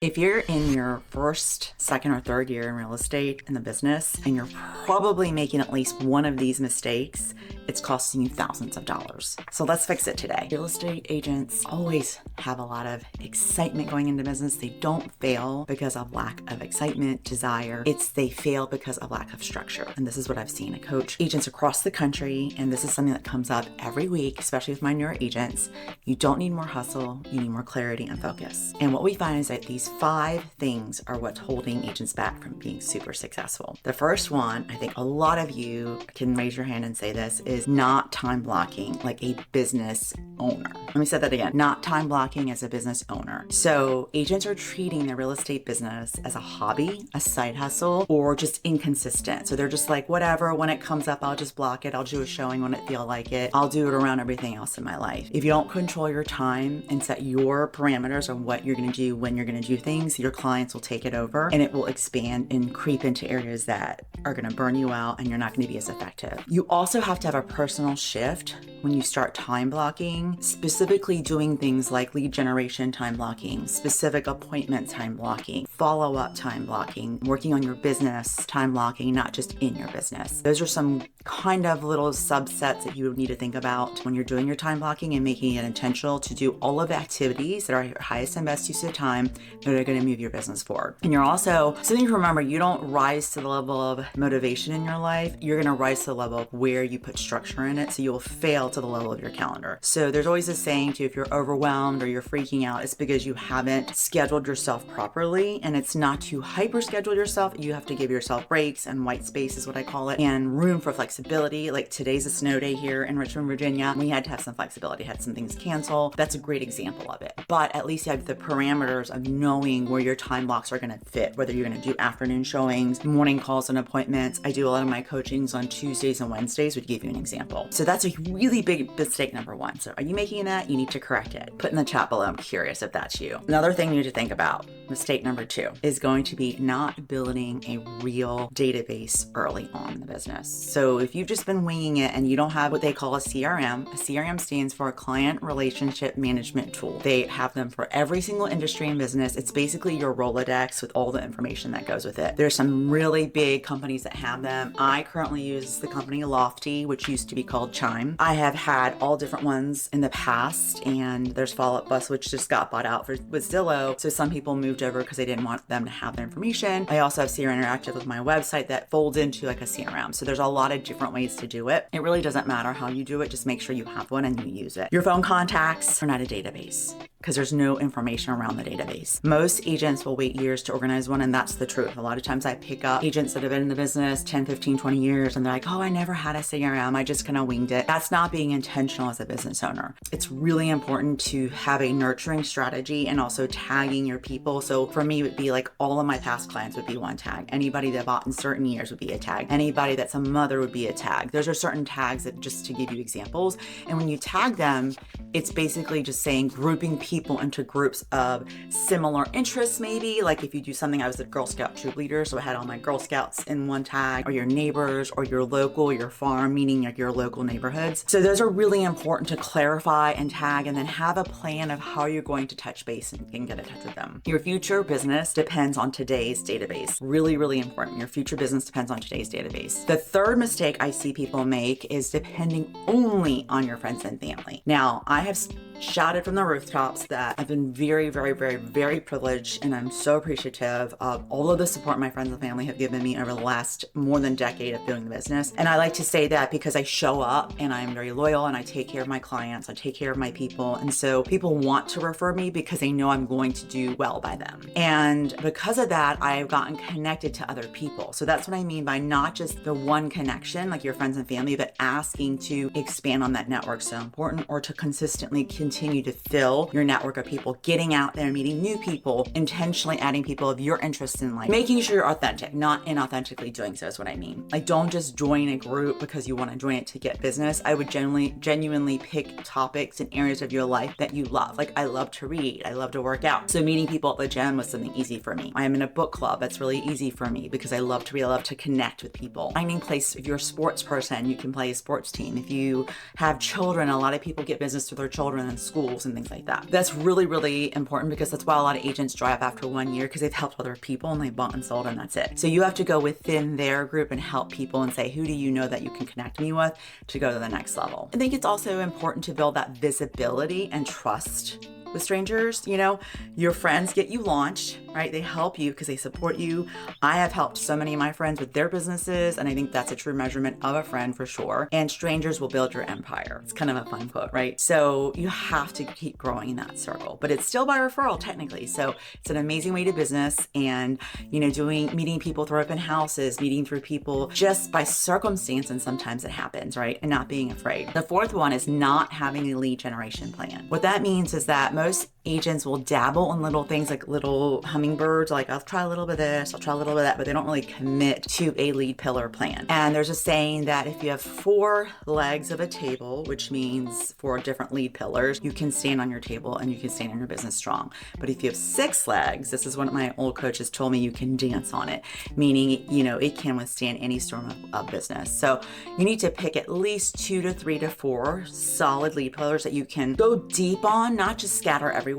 If you're in your first, second, or third year in real estate in the business, and you're probably making at least one of these mistakes, it's costing you thousands of dollars. So let's fix it today. Real estate agents always have a lot of excitement going into business. They don't fail because of lack of excitement, desire. They fail because of lack of structure. And this is what I've seen. I coach agents across the country, and this is something that comes up every week, especially with my newer agents. You don't need more hustle. You need more clarity and focus. And what we find is that these 5 things are what's holding agents back from being super successful. The first one, I think a lot of you can raise your hand and say this, is not time blocking like a business owner. Let me say that again, not time blocking as a business owner. So agents are treating their real estate business as a hobby, a side hustle, or just inconsistent. So they're just like, whatever, when it comes up, I'll just block it. I'll do a showing when it feel like it. I'll do it around everything else in my life. If you don't control your time and set your parameters on what you're going to do, when you're going to do things, your clients will take it over and it will expand and creep into areas that are going to burn you out and you're not going to be as effective. You also have to have a personal shift when you start time blocking, specifically doing things like lead generation time blocking, specific appointment time blocking, follow-up time blocking, working on your business time blocking, not just in your business. Those are some kind of little subsets that you need to think about when you're doing your time blocking and making it intentional to do all of the activities that are your highest and best use of time that are going to move your business forward. And you're also, something to remember, you don't rise to the level of motivation in your life. You're going to rise to the level of where you put structure in it. So you'll fail to the level of your calendar. So there's always a saying too, if you're overwhelmed or you're freaking out, it's because you haven't scheduled yourself properly. And it's not to hyper schedule yourself. You have to give yourself breaks, and white space is what I call it, and room for flexibility. Like today's a snow day here in Richmond, Virginia. We had to have some flexibility, had some things canceled. That's a great example of it. But at least you have the parameters of knowing where your time blocks are going to fit, whether you're going to do afternoon showings, morning calls and appointments. I do a lot of my coachings on Tuesdays and Wednesdays, would give you an example. So that's a really big mistake number 1. So are you making that? You need to correct it. Put in the chat below. I'm curious if that's you. Another thing you need to think about, mistake number 2, is going to be not building a real database early on in the business. So if you've just been winging it and you don't have what they call a CRM stands for a client relationship management tool. They have them for every single industry and business. It's basically your Rolodex with all the information that goes with it. There's some really big companies that have them. I currently use the company Lofty, which used to be called Chime. I have had all different ones in the past, and there's Follow Up Bus, which just got bought out with Zillow. So some people moved over because they didn't want them to have their information. I also have CRM Interactive with my website that folds into like a CRM. So there's a lot of different ways to do it. It really doesn't matter how you do it. Just make sure you have one and you use it. Your phone contacts are not a database, because there's no information around the database. Most agents will wait years to organize one, and that's the truth. A lot of times I pick up agents that have been in the business 10, 15, 20 years, and they're like, oh, I never had a CRM. I just kind of winged it. That's not being intentional as a business owner. It's really important to have a nurturing strategy and also tagging your people. So for me, it would be like all of my past clients would be one tag. Anybody that bought in certain years would be a tag. Anybody that's a mother would be a tag. Those are certain tags that, just to give you examples. And when you tag them, it's basically just saying grouping people into groups of similar interests, maybe. Like if you do something, I was a Girl Scout troop leader, so I had all my Girl Scouts in one tag, or your neighbors, or your local, your farm, meaning like your local neighborhoods. So those are really important to clarify and tag, and then have a plan of how you're going to touch base and get in touch with them. Your future business depends on today's database. Really, really important. Your future business depends on today's database. The third mistake I see people make is depending only on your friends and family. Now, I have shouted from the rooftops that I've been very, very, very, very privileged, and I'm so appreciative of all of the support my friends and family have given me over the last more than decade of doing the business. And I like to say that because I show up and I'm very loyal and I take care of my clients, I take care of my people. And so people want to refer me because they know I'm going to do well by them. And because of that, I've gotten connected to other people. So that's what I mean by not just the one connection, like your friends and family, but asking to expand on that network. So important, or to consistently continue to fill your network of people, getting out there, meeting new people, intentionally adding people of your interest in life, making sure you're authentic, not inauthentically doing so is what I mean. Like, don't just join a group because you want to join it to get business. I would genuinely pick topics and areas of your life that you love. Like, I love to read, I love to work out. So meeting people at the gym was something easy for me. I am in a book club. That's really easy for me because I love to read, I love to connect with people. Finding place, if you're a sports person, you can play a sports team. If you have children, a lot of people get business through their children in schools and things like that. That's really, really important because that's why a lot of agents dry up after 1 year, because they've helped other people and they bought and sold and that's it. So you have to go within their group and help people and say, who do you know that you can connect me with to go to the next level? I think it's also important to build that visibility and trust with strangers. You know, your friends get you launched, right? They help you because they support you. I have helped so many of my friends with their businesses, and I think that's a true measurement of a friend for sure. And strangers will build your empire. It's kind of a fun quote, right? So you have to keep growing in that circle, but it's still by referral technically. So it's an amazing way to business, and you know, meeting people through open houses, meeting through people just by circumstance, and sometimes it happens, right? And not being afraid. The fourth one is not having a lead generation plan. What that means is that most agents will dabble in little things like little hummingbirds, like I'll try a little bit of this, I'll try a little bit of that, but they don't really commit to a lead pillar plan. And there's a saying that if you have 4 legs of a table, which means 4 different lead pillars, you can stand on your table and you can stand in your business strong. But if you have 6 legs, this is what my old coaches told me, you can dance on it, meaning, you know, it can withstand any storm of business. So you need to pick at least 2 to 3 to 4 solid lead pillars that you can go deep on, not just scatter everywhere,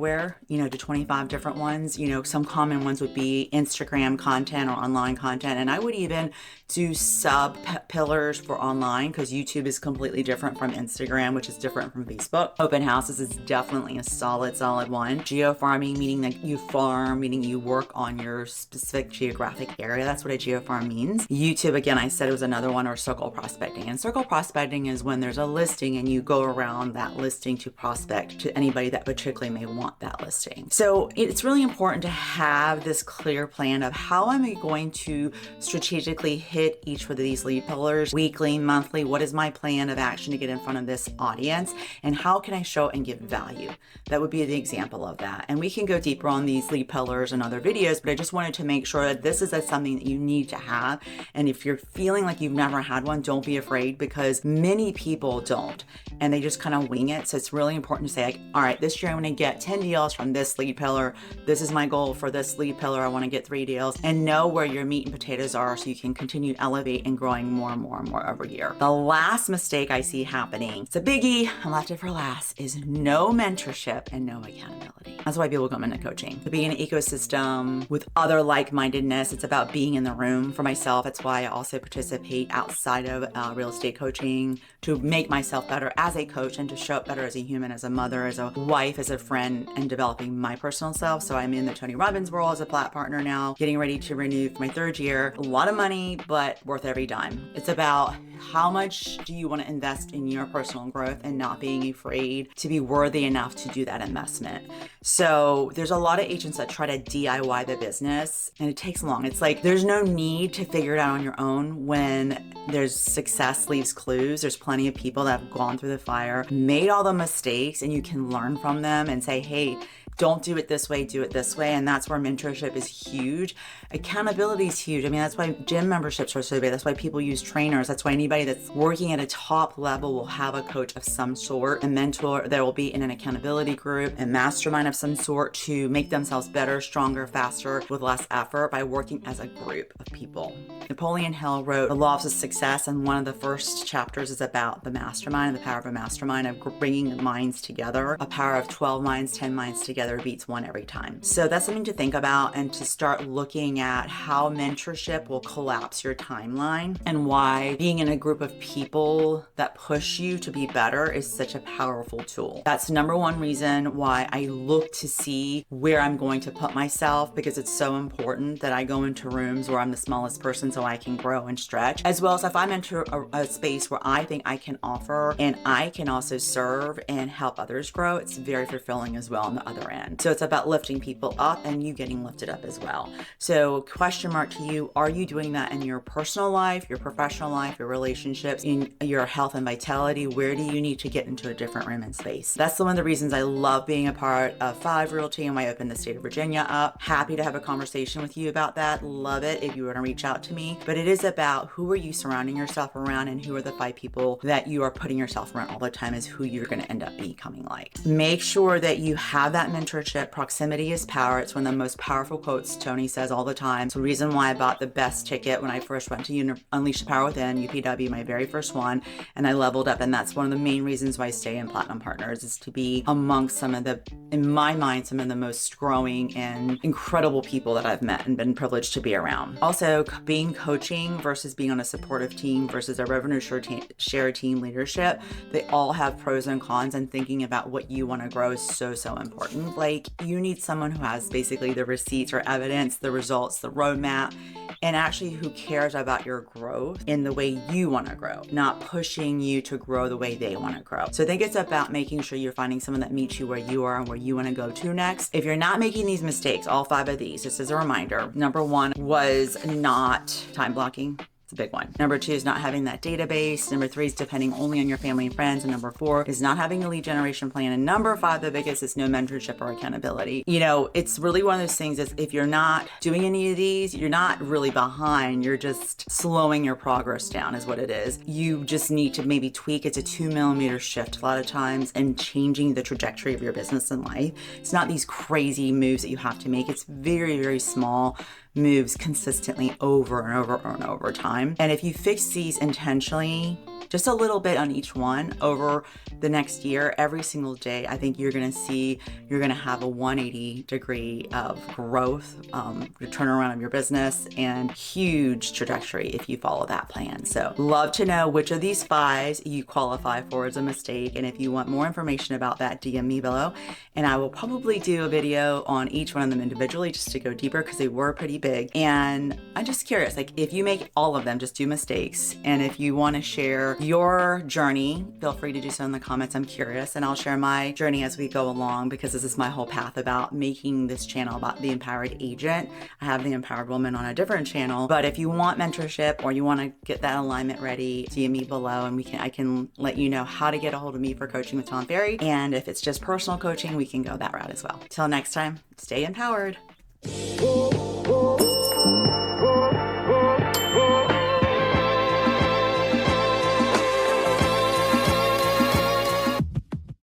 you know, to 25 different ones. You know, some common ones would be Instagram content or online content. And I would even do sub pillars for online, because YouTube is completely different from Instagram, which is different from Facebook. Open houses is definitely a solid one. Geo farming, meaning that you farm, meaning you work on your specific geographic area. That's what a geo farm means. YouTube, again, I said it was another one, or circle prospecting. And circle prospecting is when there's a listing and you go around that listing to prospect to anybody that particularly may want that listing. So it's really important to have this clear plan of how am I going to strategically hit each of these lead pillars, weekly, monthly. What is my plan of action to get in front of this audience, and how can I show and give value? That would be the example of that. And we can go deeper on these lead pillars and other videos, but I just wanted to make sure that this is something that you need to have. And if you're feeling like you've never had one, don't be afraid, because many people don't, and they just kind of wing it. So it's really important to say, like, all right, this year I'm going to get 10 deals from this lead pillar. This is my goal for this lead pillar. I want to get 3 deals, and know where your meat and potatoes are so you can continue to elevate and growing more and more and more every year. The last mistake I see happening, it's a biggie, I left it for last, is no mentorship and no accountability. That's why people come into coaching. To be in an ecosystem with other like-mindedness, it's about being in the room. For myself, that's why I also participate outside of real estate coaching, to make myself better as a coach and to show up better as a human, as a mother, as a wife, as a friend, and developing my personal self. So I'm in the Tony Robbins world as a plat partner now, getting ready to renew for my 3rd year. A lot of money, but worth every dime. It's about how much do you want to invest in your personal growth and not being afraid to be worthy enough to do that investment. So there's a lot of agents that try to DIY the business, and it takes long. It's like there's no need to figure it out on your own when there's success leaves clues. There's plenty of people that have gone through the fire, made all the mistakes, and you can learn from them and say, hey, don't do it this way, do it this way. And that's where mentorship is huge. Accountability is huge. I mean, that's why gym memberships are so big. That's why people use trainers. That's why anybody that's working at a top level will have a coach of some sort, a mentor. There will be in an accountability group, a mastermind of some sort, to make themselves better, stronger, faster, with less effort, by working as a group of people. Napoleon Hill wrote The Law of Success, and one of the first chapters is about the mastermind, the power of a mastermind, of bringing minds together. A power of 12 minds, 10 minds together beats 1 every time. So that's something to think about, and to start looking at how mentorship will collapse your timeline, and why being in a group of people that push you to be better is such a powerful tool. That's number 1 reason why I look to see where I'm going to put myself, because it's so important that I go into rooms where I'm the smallest person so I can grow and stretch, as well as if I'm into a space where I think I can offer and I can also serve and help others grow, it's very fulfilling as well on the other end. So it's about lifting people up and you getting lifted up as well. So question mark to you, are you doing that in your personal life, your professional life, your relationships, in your health and vitality? Where do you need to get into a different room and space? That's one of the reasons I love being a part of 5 Realty and why I opened the state of Virginia up. Happy to have a conversation with you about that. Love it if you want to reach out to me. But it is about who are you surrounding yourself around, and who are the 5 people that you are putting yourself around all the time is who you're going to end up becoming like. Make sure that you have that mentality mentorship, proximity is power. It's one of the most powerful quotes Tony says all the time. It's the reason why I bought the best ticket when I first went to Unleash the Power Within, UPW, my very first one, and I leveled up. And that's one of the main reasons why I stay in Platinum Partners, is to be amongst some of the, in my mind, some of the most growing and incredible people that I've met and been privileged to be around. Also, being coaching versus being on a supportive team versus a revenue share team leadership, they all have pros and cons, and thinking about what you want to grow is so important. Like, you need someone who has basically the receipts or evidence, the results, the roadmap, and actually who cares about your growth in the way you want to grow, not pushing you to grow the way they want to grow. So I think it's about making sure you're finding someone that meets you where you are and where you want to go to next. If you're not making these mistakes, all 5 of these, just as a reminder, number 1 was not time blocking. It's a big one. Number 2 is not having that database. Number 3 is depending only on your family and friends. And number 4 is not having a lead generation plan. And number 5, the biggest, is no mentorship or accountability. You know, it's really one of those things is if you're not doing any of these, you're not really behind. You're just slowing your progress down is what it is. You just need to maybe tweak. It's a 2mm shift a lot of times, and changing the trajectory of your business and life. It's not these crazy moves that you have to make. It's very small moves consistently over and over time. And if you fix these intentionally, just a little bit on each one over the next year, every single day, I think you're going to see, you're going to have a 180 degree of growth, your turnaround of your business, and huge trajectory if you follow that plan. So love to know which of these 5s you qualify for as a mistake. And if you want more information about that, DM me below, and I will probably do a video on each one of them individually just to go deeper, because they were pretty big. And I'm just curious, like, if you make all of them, just do mistakes. And if you want to share your journey, feel free to do so in the comments. I'm curious, and I'll share my journey as we go along, because this is my whole path about making this channel about the empowered agent. I have the empowered woman on a different channel, but if you want mentorship or you want to get that alignment ready, DM me below, and I can let you know how to get a hold of me for coaching with Tom Ferry. And if it's just personal coaching, we can go that route as well. Till next time, stay empowered.